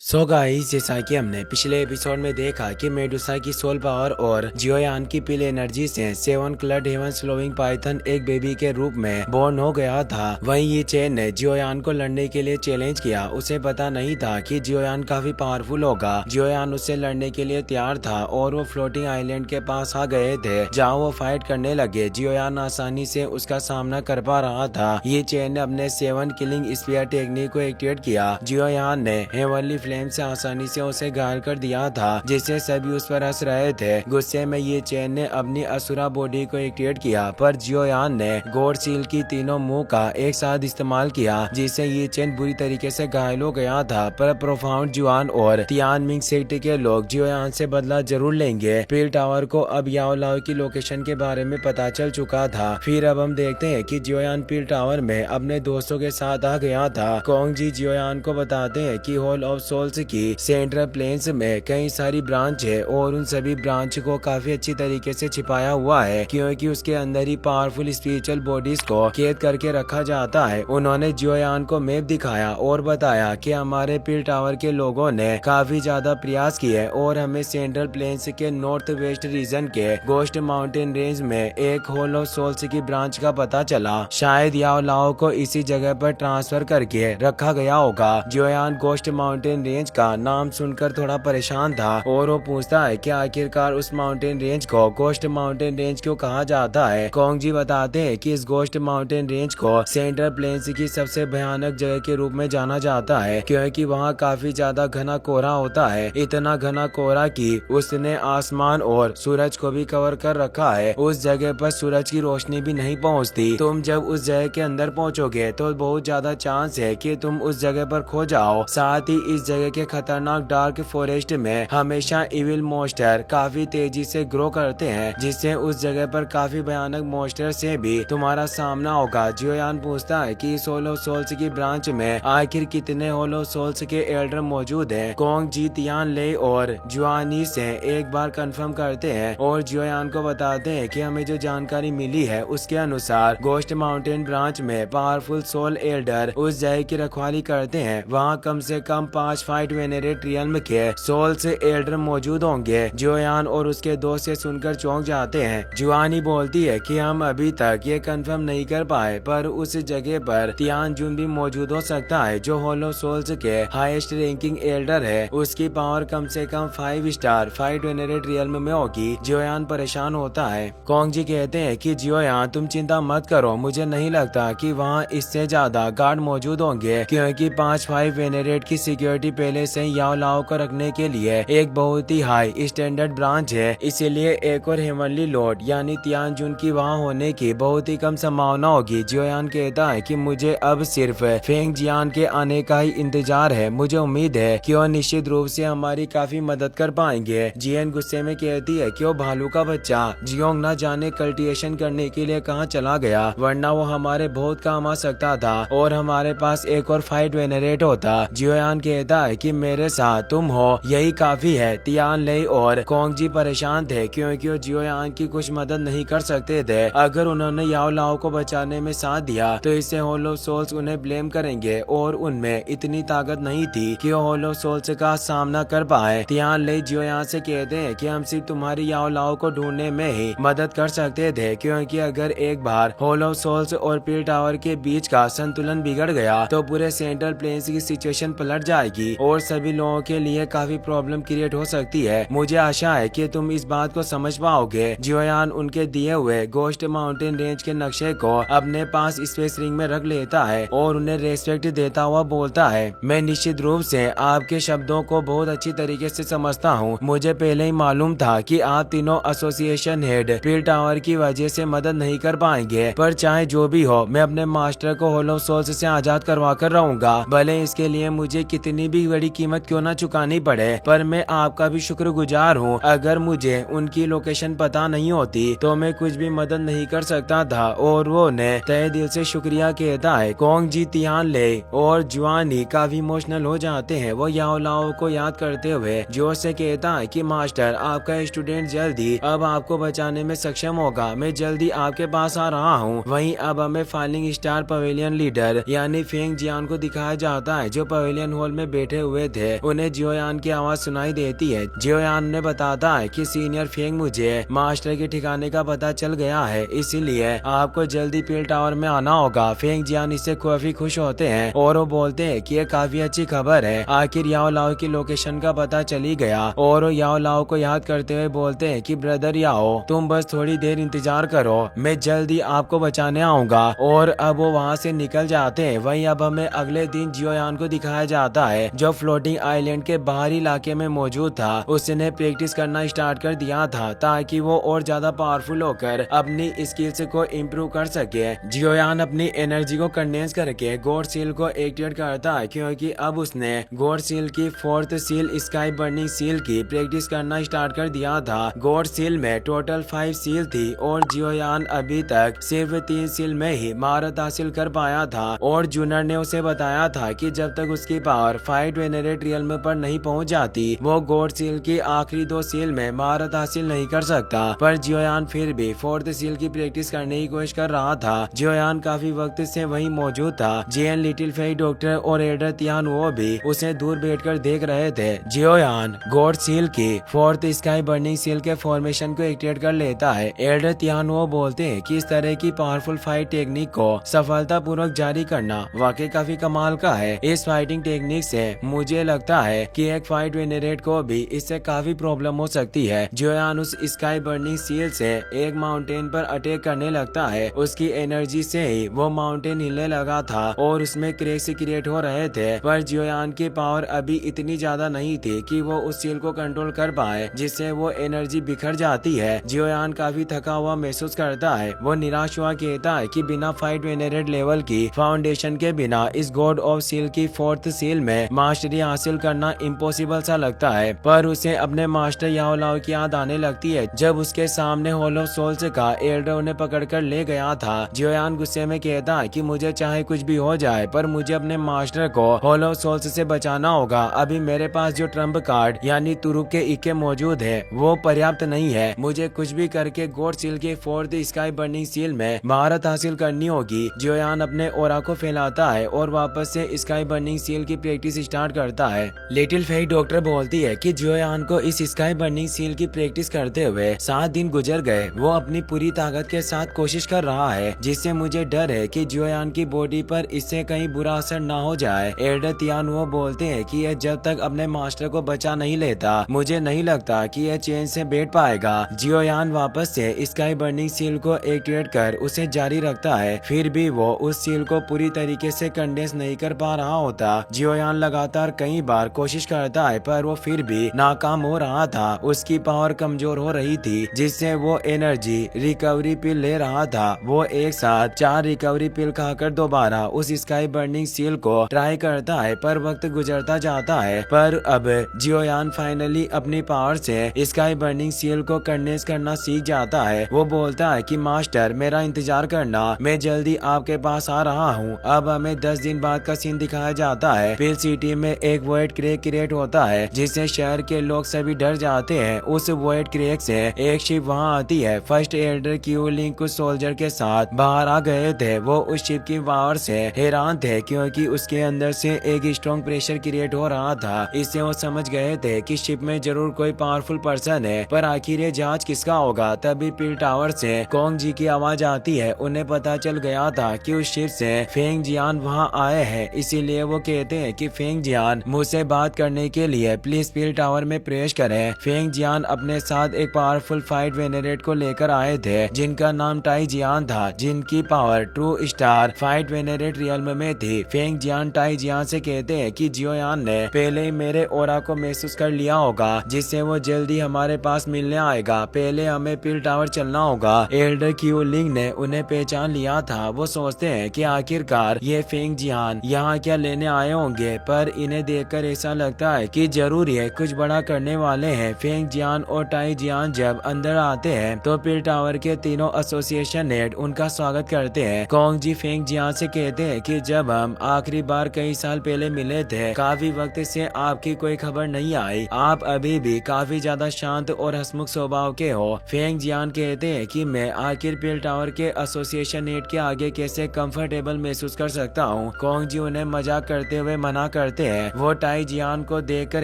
So guys, जैसा कि हमने पिछले एपिसोड में देखा कि मेडुसा की सोल पावर और जियोयान की पिल एनर्जी से सेवन क्लड हेवन स्लोविंग पाइथन एक बेबी के रूप में बोर्न हो गया था। वहीं ये चेन ने जियोयान को लड़ने के लिए चैलेंज किया। उसे पता नहीं था कि जियोयान काफी पावरफुल होगा। जियोयान उससे लड़ने के लिए तैयार था और वो फ्लोटिंग आइलैंड के पास आ गए थे जहाँ वो फाइट करने लगे। जियोयान आसानी से उसका सामना कर पा रहा था। ये चेन ने अपने सेवन किलिंग स्पीयर टेक्निक को एक्टिवेट किया। जियोयान ने हेवनली फ्लेम से आसानी से उसे घायल कर दिया था, जिससे सभी उस पर हंस रहे थे। गुस्से में ये चेन ने अपनी असुरा बॉडी को एक्टिवेट किया, पर जियोयान ने गॉड सील की तीनों मुंह का एक साथ इस्तेमाल किया, जिससे ये चेन बुरी तरीके से घायल हो गया था। पर प्रोफाउंड जुआन और तियानमिंग सेक्ट के लोग जियोयान से बदला जरूर लेंगे। पील टावर को अब याओ लाओ की लोकेशन के बारे में पता चल चुका था। फिर अब हम देखते हैं कि जियोयान पील टावर में अपने दोस्तों के साथ आ गया था। कोंग जी जियोयान को बताते हैं कि हॉल ऑफ सोल्स की सेंट्रल प्लेन्स में कई सारी ब्रांच है और उन सभी ब्रांच को काफी अच्छी तरीके से छिपाया हुआ है, क्योंकि उसके अंदर ही पावरफुल स्पिरिचुअल बॉडीज को कैद करके रखा जाता है। उन्होंने जियोयान को मैप दिखाया और बताया कि हमारे पील टावर के लोगों ने काफी ज्यादा प्रयास किए और हमें सेंट्रल प्लेन्स के नॉर्थ वेस्ट रीजन के गोस्ट माउंटेन रेंज में एक हॉल ऑफ सोल्स की ब्रांच का पता चला। शायद याओ लाओ को इसी जगह पर ट्रांसफर करके रखा गया होगा। जियोयान गोस्ट माउंटेन रेंज का नाम सुनकर थोड़ा परेशान था और वो पूछता है कि आखिरकार उस माउंटेन रेंज को गोस्ट माउंटेन रेंज क्यों कहा जाता है। कोंग जी बताते हैं कि इस गोस्ट माउंटेन रेंज को सेंट्रल प्लेन्स की सबसे भयानक जगह के रूप में जाना जाता है, क्योंकि वहाँ काफी ज्यादा घना कोहरा होता है। इतना घना कोहरा कि उसने आसमान और सूरज को भी कवर कर रखा है। उस जगह पर सूरज की रोशनी भी नहीं पहुँचती। तुम जब उस जगह के अंदर पहुँचोगे तो बहुत ज्यादा चांस है कि तुम उस जगह पर खो जाओ। साथ ही इस जगह के खतरनाक डार्क फॉरेस्ट में हमेशा इविल मॉन्स्टर काफी तेजी से ग्रो करते हैं, जिससे उस जगह पर काफी भयानक मॉन्स्टर से भी तुम्हारा सामना होगा। जियोयान पूछता है कि इस हॉल ऑफ सोल्स की ब्रांच में आखिर कितने हॉल ऑफ सोल्स के एल्डर मौजूद हैं। कोंग जी तियान ले और जुआनी से एक बार कंफर्म करते हैं और जियोयान को बताते हैं कि हमें जो जानकारी मिली है उसके अनुसार गोस्ट माउंटेन ब्रांच में पावरफुल सोल एल्डर उस जगह की रखवाली करते हैं। वहाँ कम से कम 5 फाइट वेनेरेट रियल्म के सोल्स एल्डर मौजूद होंगे। जियोयान और उसके दोस्त से सुनकर चौंक जाते हैं। जुआनी बोलती है कि हम अभी तक ये कंफर्म नहीं कर पाए, पर उस जगह पर तियान जुन भी मौजूद हो सकता है, जो हॉल ऑफ सोल्स के हाईएस्ट रैंकिंग एल्डर है। उसकी पावर कम से कम 5 स्टार फाइट वेनेरेट रियल्म में होगी। जियोयान परेशान होता है। कोंग जी कहते हैं कि जियोयान तुम चिंता मत करो, मुझे नहीं लगता कि वहाँ इससे ज्यादा गार्ड मौजूद होंगे, क्योंकि 5 वेनेरेट की सिक्योरिटी पहले से याओ लाओ को रखने के लिए एक बहुत ही हाई स्टैंडर्ड ब्रांच है। इसीलिए एक और हेवनली लॉर्ड यानी तियान जुन की वहाँ होने की बहुत ही कम संभावना होगी। जियोयान कहता है कि मुझे अब सिर्फ फेंग जियान के आने का ही इंतजार है। मुझे उम्मीद है कि वो निश्चित रूप से हमारी काफी मदद कर पाएंगे। जियन गुस्से में कहती है कि वो भालू का बच्चा जियोंग न जाने कल्टिवेशन करने के लिए कहाँ चला गया, वरना वो हमारे बहुत काम आ सकता था और हमारे पास एक और फाइट वेनरेट होता। जियोयान कहता है कि मेरे साथ तुम हो, यही काफी है। तियान ले और कोंग जी परेशान थे, क्योंकि वो जियोयान की कुछ मदद नहीं कर सकते थे। अगर उन्होंने याओ लाओ को बचाने में साथ दिया तो इससे हॉल ऑफ सोल्स उन्हें ब्लेम करेंगे और उनमें इतनी ताकत नहीं थी कि वो हॉल ऑफ सोल्स का सामना कर पाए। तियान ले जियोयान से कहते हैं कि हम सिर्फ तुम्हारी याओ लाओ को ढूंढने में ही मदद कर सकते थे, क्योंकि अगर एक बार हॉल ऑफ सोल्स और पील टावर के बीच का संतुलन बिगड़ गया तो पूरे सेंट्रल प्लेन्स की सिचुएशन पलट जाएगी और सभी लोगों के लिए काफी प्रॉब्लम क्रिएट हो सकती है। मुझे आशा है कि तुम इस बात को समझ पाओगे। जियोयान उनके दिए हुए गोस्ट माउंटेन रेंज के नक्शे को अपने पास स्पेस रिंग में रख लेता है और उन्हें रेस्पेक्ट देता हुआ बोलता है, मैं निश्चित रूप से आपके शब्दों को बहुत अच्छी तरीके से समझता हूँ। मुझे पहले ही मालूम था कि आप तीनों एसोसिएशन हेड पील टावर की वजह से मदद नहीं कर पाएंगे, पर चाहे जो भी हो मैं अपने मास्टर को हॉल ऑफ सोल्स से आजाद करवा कर रहूंगा, भले इसके लिए मुझे कितनी भी बड़ी कीमत क्यों न चुकानी पड़े। पर मैं आपका भी शुक्रगुजार हूँ। अगर मुझे उनकी लोकेशन पता नहीं होती तो मैं कुछ भी मदद नहीं कर सकता था। और वो उन्हें तहे दिल से शुक्रिया कहता है। कोंग जी तियान ले और जुआनी काफी इमोशनल हो जाते हैं। वो याओ लाओ को याद करते हुए जोश से कहता है कि मास्टर, आपका स्टूडेंट जल्दी अब आपको बचाने में सक्षम होगा। मैं जल्दी आपके पास आ रहा हूँ। वहीं अब हमें फाइलिंग स्टार पवेलियन लीडर यानी फेंग जियान को दिखाया जाता है, जो पवेलियन हॉल में बैठा बैठे हुए थे उन्हें जियोयान की आवाज सुनाई देती है। जियोयान ने बताता है कि सीनियर फेंग मुझे मास्टर के ठिकाने का पता चल गया है, इसीलिए आपको जल्दी पील टावर में आना होगा। फेंग जियान इससे काफी खुश होते हैं और वो बोलते हैं कि ये काफी अच्छी खबर है, आखिर याओ लाओ की लोकेशन का पता चली गया। और वो याओ लाओ को याद करते हुए बोलते हैं कि ब्रदर याओ, तुम बस थोड़ी देर इंतजार करो, मैं जल्दी आपको बचाने आऊंगा। और अब वो वहाँ से निकल जाते हैं। वहीं अब हमें अगले दिन जियोयान को दिखाया जाता है जो फ्लोटिंग आइलैंड के बाहरी इलाके में मौजूद था। उसने प्रैक्टिस करना स्टार्ट कर दिया था ताकि वो और ज्यादा पावरफुल होकर अपनी स्किल्स को इम्प्रूव कर सके। जियोयान अपनी एनर्जी को कंडेंस करके गॉड सील को एक्टिवेट करता है क्योंकि अब उसने गॉड सील की 4th seal sky burning seal की प्रैक्टिस करना स्टार्ट कर दिया था। गॉड सील में टोटल 5 सील थी और जियोयान अभी तक सिर्फ 3 सील में ही महारत हासिल कर पाया था। और जूनर ने उसे बताया था कि जब तक उसकी पावर फाइट वेनेरेट रियल्म पर नहीं पहुंच जाती वो गॉड सील की आखिरी 2 सील में महारत हासिल नहीं कर सकता। पर जियोयान फिर भी 4th सील की प्रैक्टिस करने की कोशिश कर रहा था। जियोयान काफी वक्त से वहीं मौजूद था। जेन, लिटिल फेई डॉक्टर और एल्डर तियान वो भी उसे दूर बैठकर देख रहे थे। जियोयान गॉड सील की 4th स्काई बर्निंग सील के फॉर्मेशन को एक्टिवेट कर लेता है। एल्डर तियान वो बोलते हैं कि इस तरह की पावरफुल फाइट टेक्निक को सफलता पूर्वक जारी करना वाकई काफी कमाल का है। इस फाइटिंग टेक्निक से मुझे लगता है कि एक फाइट वेनेरेट को भी इससे काफी प्रॉब्लम हो सकती है। जियोयान उस स्काई बर्निंग सील से एक माउंटेन पर अटैक करने लगता है। उसकी एनर्जी से ही वो माउंटेन हिलने लगा था और उसमें क्रैक्स क्रिएट हो रहे थे। पर जियोयान की पावर अभी इतनी ज्यादा नहीं थी कि वो उस सील को कंट्रोल कर पाए जिससे वो एनर्जी बिखर जाती है। जियोयान काफी थका हुआ महसूस करता है। वो निराश हुआ कहता है कि बिना फाइट वेनेरेट लेवल की फाउंडेशन के बिना इस गॉड ऑफ सील की 4th सील में मास्टरी हासिल करना इम्पॉसिबल सा लगता है। पर उसे अपने मास्टर याओ लाओ की याद आने लगती है जब उसके सामने होलो सोल्स का एल्डर उन्हें पकड़कर ले गया था। जियोयान गुस्से में कहता है कि मुझे चाहे कुछ भी हो जाए पर मुझे अपने मास्टर को होलो सोल्स से बचाना होगा। अभी मेरे पास जो ट्रम्प कार्ड यानी तुरुक के इक्के मौजूद है वो पर्याप्त नहीं है। मुझे कुछ भी करके गॉड सील के 4th स्काई बर्निंग सील में महारत हासिल करनी होगी। जियोयान अपने ओरा को फैलाता है और वापस से स्काई बर्निंग सील की प्रैक्टिस स्टार्ट करता है। लिटिल फेई डॉक्टर बोलती है कि जियोयान को इस स्काई बर्निंग सील की प्रैक्टिस करते हुए 7 दिन गुजर गए। वो अपनी पूरी ताकत के साथ कोशिश कर रहा है जिससे मुझे डर है कि जियोयान की बॉडी पर इससे कहीं बुरा असर ना हो जाए। एल्डर तियान वो बोलते हैं कि यह जब तक अपने मास्टर को बचा नहीं लेता मुझे नहीं लगता कि यह चैन से बैठ पाएगा। जियोयान वापस से स्काई बर्निंग सील को एक्टिवेट कर उसे जारी रखता है। फिर भी वो उस सील को पूरी तरीके से कंडेंस नहीं कर पा रहा होता। जियोयान लगातार कई बार कोशिश करता है पर वो फिर भी नाकाम हो रहा था। उसकी पावर कमजोर हो रही थी जिससे वो एनर्जी रिकवरी पिल ले रहा था। वो एक साथ 4 रिकवरी पिल खाकर दोबारा उस स्काई बर्निंग सील को ट्राई करता है पर वक्त गुजरता जाता है। पर अब जियोयान फाइनली अपनी पावर से स्काई बर्निंग सील को कंडेंस करना सीख जाता है। वो बोलता है कि मास्टर मेरा इंतजार करना, मैं जल्दी आपके पास आ रहा हूँ। अब हमें 10 दिन बाद का सीन दिखाया जाता है। पिल सिटी में एक वॉइड क्रैक क्रिएट होता है जिससे शहर के लोग सभी डर जाते हैं। उस वॉइड क्रैक से एक शिप वहाँ आती है। फर्स्ट एल्डर क्यूलिंग कुछ सोल्जर के साथ बाहर आ गए थे। वो उस शिप की पावर से हैरान थे क्योंकि उसके अंदर से एक स्ट्रॉन्ग प्रेशर क्रिएट हो रहा था। इससे वो समझ गए थे कि शिप में जरूर कोई पावरफुल पर्सन है। पर आखिर ये जहाज किसका होगा? तभी पिल टावर से कोंग जी की आवाज आती है। उन्हें पता चल गया था कि उस शिप से फेंग जियान वहाँ आए हैं, इसीलिए वो कहते हैं कि फेंग जियान मुझसे बात करने के लिए प्लीज पिल टावर में प्रवेश करें। फेंग जियान अपने साथ एक पावरफुल फाइट वेनेरेट को लेकर आए थे जिनका नाम टाई जियान था, जिनकी power true star fight venerate realm में थी। फेंग जियान टाई जियान से कहते हैं कि जियोयान ने पहले ही मेरे ओरा को महसूस कर लिया होगा जिससे वो जल्दी हमारे पास मिलने आएगा। पहले हमें पिल टावर चलना होगा। एल्डर क्यूलिंग ने उन्हें पहचान लिया था। वो सोचते हैं कि आखिरकार ये फेंग जियान यहाँ क्या लेने आए होंगे, पर इन्हें देखकर ऐसा लगता है कि जरूर ये कुछ बड़ा करने वाले हैं। फेंग जियान और टाई जियान जब अंदर आते हैं तो पिल टावर के तीनों एसोसिएशन हेड उनका स्वागत करते हैं। कोंग जी फेंग जियान से कहते हैं कि जब हम आखिरी बार कई साल पहले मिले थे काफी वक्त से आपकी कोई खबर नहीं आई। आप अभी भी काफी ज्यादा शांत और हंसमुख स्वभाव के हो। फेंग जियान कहते हैं कि मैं आखिर पिल टावर के एसोसिएशन हेड के आगे कैसे कंफर्टेबल महसूस कर सकता हूँ। कोंग जी उन्हें मजाक करते हुए मना करते जाते हैं। वो टाई जियान को देखकर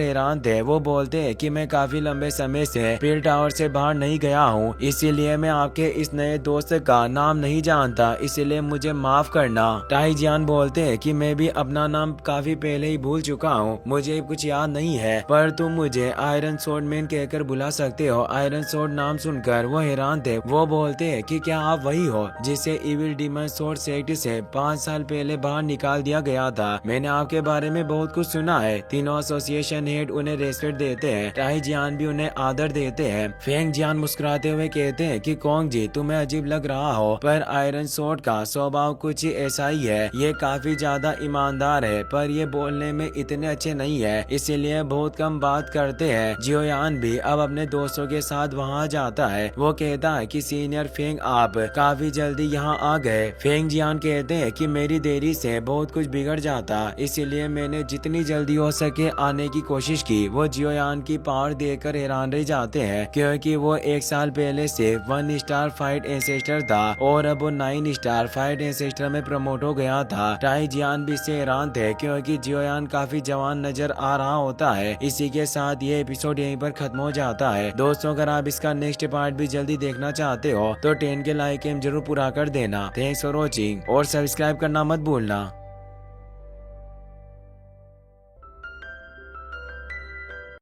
हैरान थे। वो बोलते हैं कि मैं काफी लंबे समय से पील टावर से बाहर नहीं गया हूँ, इसीलिए मैं आपके इस नए दोस्त का नाम नहीं जानता, इसीलिए मुझे माफ करना। टाई जियान बोलते हैं कि मैं भी अपना नाम काफी पहले ही भूल चुका हूँ, मुझे कुछ याद नहीं है, पर तुम मुझे आयरन सोर्ड मैन कहकर बुला सकते हो। आयरन सोर्ड नाम सुनकर वो हैरान थे। वो बोलते हैं कि क्या आप वही हो जिसे इविल डीमन सोर्ड सेक्ट से 5 साल पहले बाहर निकाल दिया गया था? मैंने आपके बारे में बहुत कुछ सुना है। तीनों एसोसिएशन हेड उन्हें रेस्पेक्ट देते हैं। टाई जियान भी उन्हें आदर देते हैं। फेंग जियान मुस्कुराते हुए कहते हैं कि कोंग जी, तुम्हें अजीब लग रहा हो, पर आयरन सोर्ड का स्वभाव कुछ ऐसा ही है। ये काफी ज्यादा ईमानदार है, पर ये बोलने में इतने अच्छे नहीं है, इसीलिए बहुत कम बात करते हैं। जियोयान भी अब अपने दोस्तों के साथ वहाँ जाता है। वो कहता है कि सीनियर फेंग, आप काफी जल्दी यहाँ आ गए। फेंग जियान कहते हैं कि मेरी देरी से बहुत कुछ बिगड़ जाता, इसीलिए मैंने जितनी जल्दी हो सके आने की कोशिश की। वो जियोयान की पावर देखकर हैरान रह जाते हैं, क्योंकि वो 1 साल पहले से 1 स्टार फाइट एंसेस्टर था और अब वो 9 स्टार फाइट एंसेस्टर में प्रमोट हो गया था। टाई जियान भी इससे हैरान थे, क्योंकि जियोयान काफी जवान नजर आ रहा होता है। इसी के साथ ये एपिसोड यहीं पर खत्म हो जाता है। दोस्तों, अगर आप इसका नेक्स्ट पार्ट भी जल्दी देखना चाहते हो तो 10 के लाइक एम जरूर पूरा कर देना। थैंक्स फॉर वॉचिंग और सब्सक्राइब करना मत भूलना।